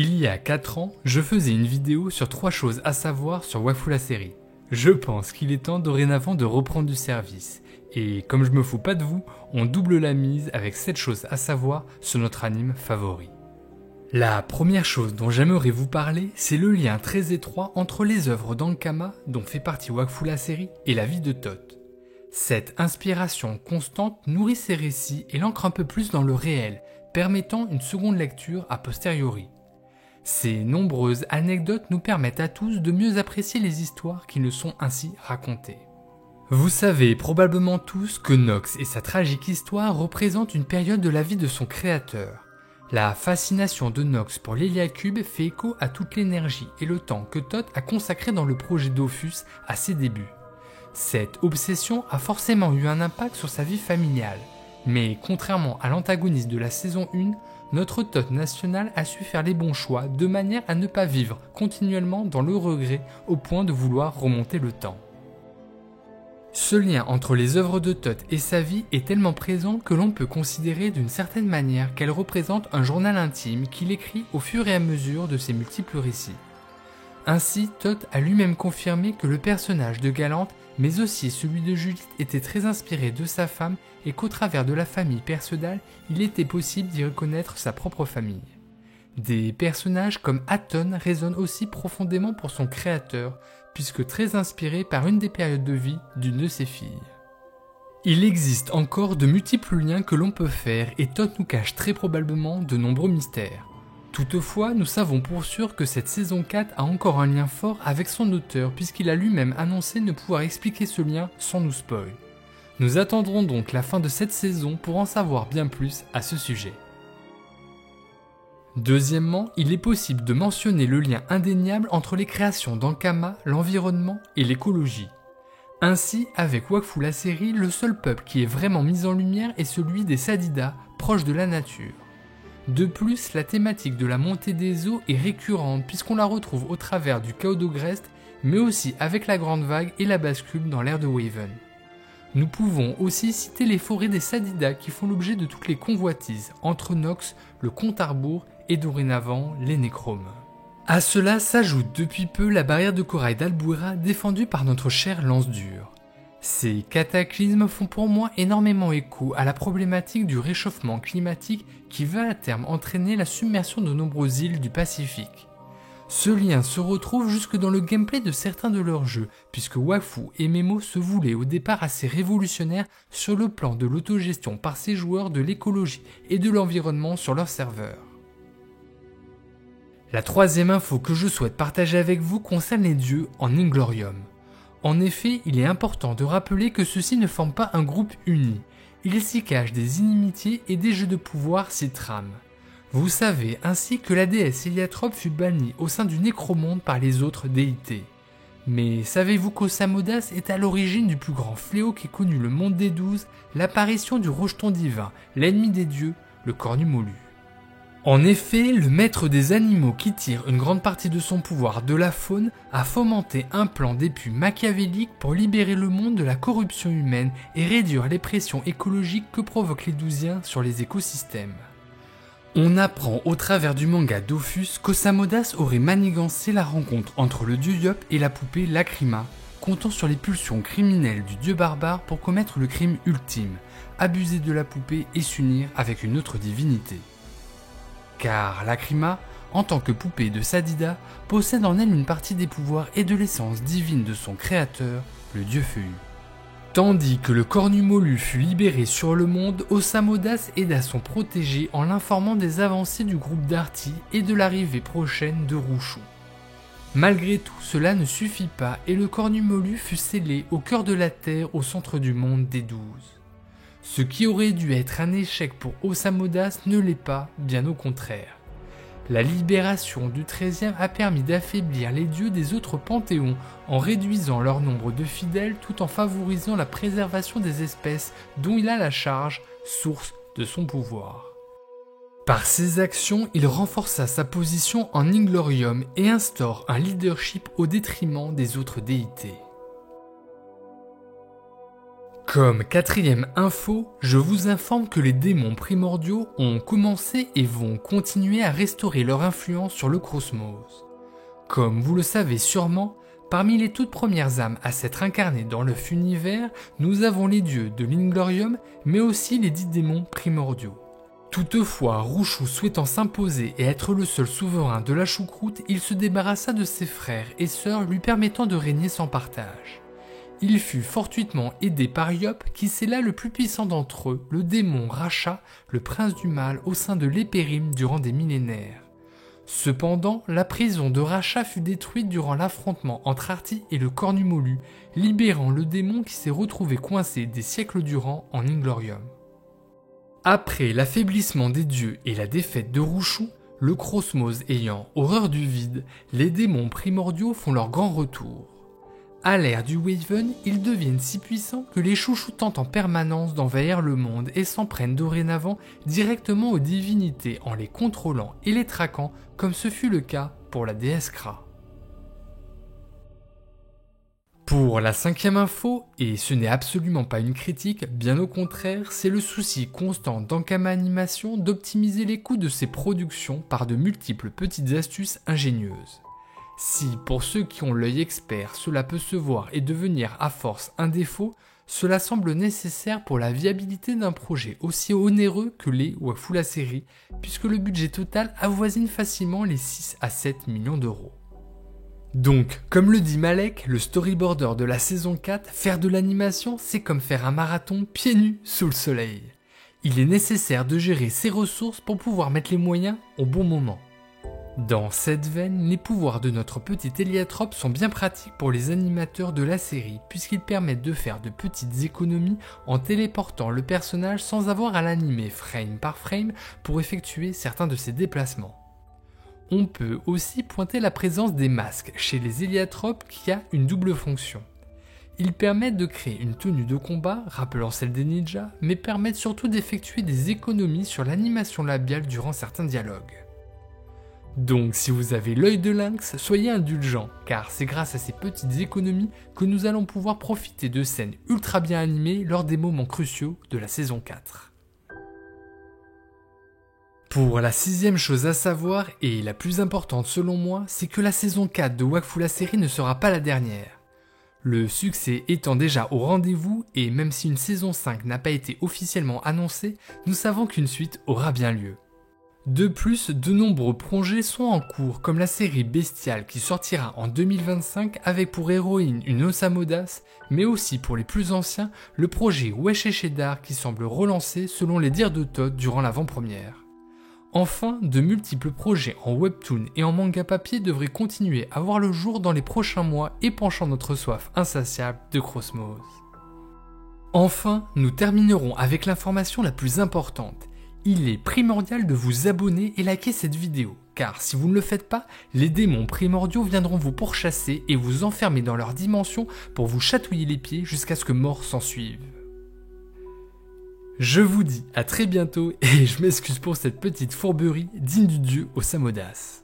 Il y a 4 ans, je faisais une vidéo sur 3 choses à savoir sur Wakfu la série. Je pense qu'il est temps dorénavant de reprendre du service. Et comme je me fous pas de vous, on double la mise avec 7 choses à savoir sur notre anime favori. La première chose dont j'aimerais vous parler, c'est le lien très étroit entre les œuvres d'Ankama, dont fait partie Wakfu la série, et la vie de Tot. Cette inspiration constante nourrit ses récits et l'ancre un peu plus dans le réel, permettant une seconde lecture a posteriori. Ces nombreuses anecdotes nous permettent à tous de mieux apprécier les histoires qui nous sont ainsi racontées. Vous savez probablement tous que Nox et sa tragique histoire représentent une période de la vie de son créateur. La fascination de Nox pour l'Héliacube fait écho à toute l'énergie et le temps que Tot a consacré dans le projet Dofus à ses débuts. Cette obsession a forcément eu un impact sur sa vie familiale, mais contrairement à l'antagoniste de la saison 1, notre Tot national a su faire les bons choix de manière à ne pas vivre continuellement dans le regret au point de vouloir remonter le temps. Ce lien entre les œuvres de Tot et sa vie est tellement présent que l'on peut considérer d'une certaine manière qu'elle représente un journal intime qu'il écrit au fur et à mesure de ses multiples récits. Ainsi, Tot a lui-même confirmé que le personnage de Galante, mais aussi celui de Judith, était très inspiré de sa femme et qu'au travers de la famille Perceval, il était possible d'y reconnaître sa propre famille. Des personnages comme Aton résonnent aussi profondément pour son créateur, puisque très inspiré par une des périodes de vie d'une de ses filles. Il existe encore de multiples liens que l'on peut faire et Tot nous cache très probablement de nombreux mystères. Toutefois, nous savons pour sûr que cette saison 4 a encore un lien fort avec son auteur puisqu'il a lui-même annoncé ne pouvoir expliquer ce lien sans nous spoil. Nous attendrons donc la fin de cette saison pour en savoir bien plus à ce sujet. Deuxièmement, il est possible de mentionner le lien indéniable entre les créations d'Ankama, l'environnement et l'écologie. Ainsi, avec Wakfu la série, le seul peuple qui est vraiment mis en lumière est celui des Sadida, proches de la nature. De plus, la thématique de la montée des eaux est récurrente puisqu'on la retrouve au travers du chaos d'Ogrest, mais aussi avec la grande vague et la bascule dans l'ère de Waven. Nous pouvons aussi citer les forêts des Sadida qui font l'objet de toutes les convoitises, entre Nox, le Comte Arbour et dorénavant les Nécromes. À cela s'ajoute depuis peu la barrière de corail d'Albuera défendue par notre cher Lance-Dur. Ces cataclysmes font pour moi énormément écho à la problématique du réchauffement climatique qui va à terme entraîner la submersion de nombreuses îles du Pacifique. Ce lien se retrouve jusque dans le gameplay de certains de leurs jeux, puisque Wakfu et Memo se voulaient au départ assez révolutionnaires sur le plan de l'autogestion par ses joueurs de l'écologie et de l'environnement sur leurs serveurs. La troisième info que je souhaite partager avec vous concerne les dieux en Inglorium. En effet, il est important de rappeler que ceux-ci ne forment pas un groupe uni. Il s'y cache des inimitiés et des jeux de pouvoir s'y trament. Vous savez ainsi que la déesse Héliatrope fut bannie au sein du Nécromonde par les autres déités. Mais savez-vous qu'Osamodas est à l'origine du plus grand fléau qu'ait connu le monde des 12, l'apparition du rejeton divin, l'ennemi des dieux, le Cornumolu. En effet, le maître des animaux qui tire une grande partie de son pouvoir de la faune a fomenté un plan d'épu machiavélique pour libérer le monde de la corruption humaine et réduire les pressions écologiques que provoquent les Douziens sur les écosystèmes. On apprend au travers du manga Dofus qu'Osamodas aurait manigancé la rencontre entre le dieu Yop et la poupée Lacrima, comptant sur les pulsions criminelles du dieu barbare pour commettre le crime ultime, abuser de la poupée et s'unir avec une autre divinité. Car Lacrima, en tant que poupée de Sadida, possède en elle une partie des pouvoirs et de l'essence divine de son créateur, le dieu Feu. Tandis que le Cornumolu fut libéré sur le monde, Osamodas aida son protégé en l'informant des avancées du groupe Darty et de l'arrivée prochaine de Rouchou. Malgré tout, cela ne suffit pas et le Cornumolu fut scellé au cœur de la Terre au centre du monde des 12. Ce qui aurait dû être un échec pour Osamodas ne l'est pas, bien au contraire. La libération du 13e a permis d'affaiblir les dieux des autres panthéons en réduisant leur nombre de fidèles tout en favorisant la préservation des espèces dont il a la charge, source de son pouvoir. Par ses actions, il renforça sa position en Inglorium et instaure un leadership au détriment des autres déités. Comme quatrième info, je vous informe que les démons primordiaux ont commencé et vont continuer à restaurer leur influence sur le cosmos. Comme vous le savez sûrement, parmi les toutes premières âmes à s'être incarnées dans l'œuf univers, nous avons les dieux de l'Inglorium, mais aussi les 10 démons primordiaux. Toutefois, Rouchou souhaitant s'imposer et être le seul souverain de la choucroute, il se débarrassa de ses frères et sœurs lui permettant de régner sans partage. Il fut fortuitement aidé par Yop, qui scella le plus puissant d'entre eux, le démon Racha, le prince du mal au sein de l'Épérim durant des millénaires. Cependant, la prison de Racha fut détruite durant l'affrontement entre Artie et le Cornumolu, libérant le démon qui s'est retrouvé coincé des siècles durant en Inglorium. Après l'affaiblissement des dieux et la défaite de Rouchou, le cosmos ayant horreur du vide, les démons primordiaux font leur grand retour. À l'ère du Waven, ils deviennent si puissants que les chouchous tentent en permanence d'envahir le monde et s'en prennent dorénavant directement aux divinités en les contrôlant et les traquant, comme ce fut le cas pour la déesse Kra. Pour la cinquième info, et ce n'est absolument pas une critique, bien au contraire, c'est le souci constant d'Ankama Animation d'optimiser les coûts de ses productions par de multiples petites astuces ingénieuses. Si, pour ceux qui ont l'œil expert, cela peut se voir et devenir à force un défaut, cela semble nécessaire pour la viabilité d'un projet aussi onéreux que les Waifu série, puisque le budget total avoisine facilement les 6 à 7 millions d'euros. Donc, comme le dit Malek, le storyboarder de la saison 4, faire de l'animation, c'est comme faire un marathon pieds nus sous le soleil. Il est nécessaire de gérer ses ressources pour pouvoir mettre les moyens au bon moment. Dans cette veine, les pouvoirs de notre petit héliatrope sont bien pratiques pour les animateurs de la série, puisqu'ils permettent de faire de petites économies en téléportant le personnage sans avoir à l'animer frame par frame pour effectuer certains de ses déplacements. On peut aussi pointer la présence des masques chez les héliatropes qui a une double fonction. Ils permettent de créer une tenue de combat rappelant celle des ninjas, mais permettent surtout d'effectuer des économies sur l'animation labiale durant certains dialogues. Donc si vous avez l'œil de lynx, soyez indulgents, car c'est grâce à ces petites économies que nous allons pouvoir profiter de scènes ultra bien animées lors des moments cruciaux de la saison 4. Pour la sixième chose à savoir, et la plus importante selon moi, c'est que la saison 4 de Wakfu la série ne sera pas la dernière. Le succès étant déjà au rendez-vous, et même si une saison 5 n'a pas été officiellement annoncée, nous savons qu'une suite aura bien lieu. De plus, de nombreux projets sont en cours, comme la série Bestial qui sortira en 2025 avec pour héroïne une Osamodas, mais aussi pour les plus anciens, le projet Wesh Shedar qui semble relancé selon les dires de Todd durant l'avant-première. Enfin, de multiples projets en webtoon et en manga papier devraient continuer à voir le jour dans les prochains mois, épanchant notre soif insatiable de cosmos. Enfin, nous terminerons avec l'information la plus importante. Il est primordial de vous abonner et liker cette vidéo, car si vous ne le faites pas, les démons primordiaux viendront vous pourchasser et vous enfermer dans leur dimension pour vous chatouiller les pieds jusqu'à ce que mort s'ensuive. Je vous dis à très bientôt et je m'excuse pour cette petite fourberie digne du dieu Osamodas.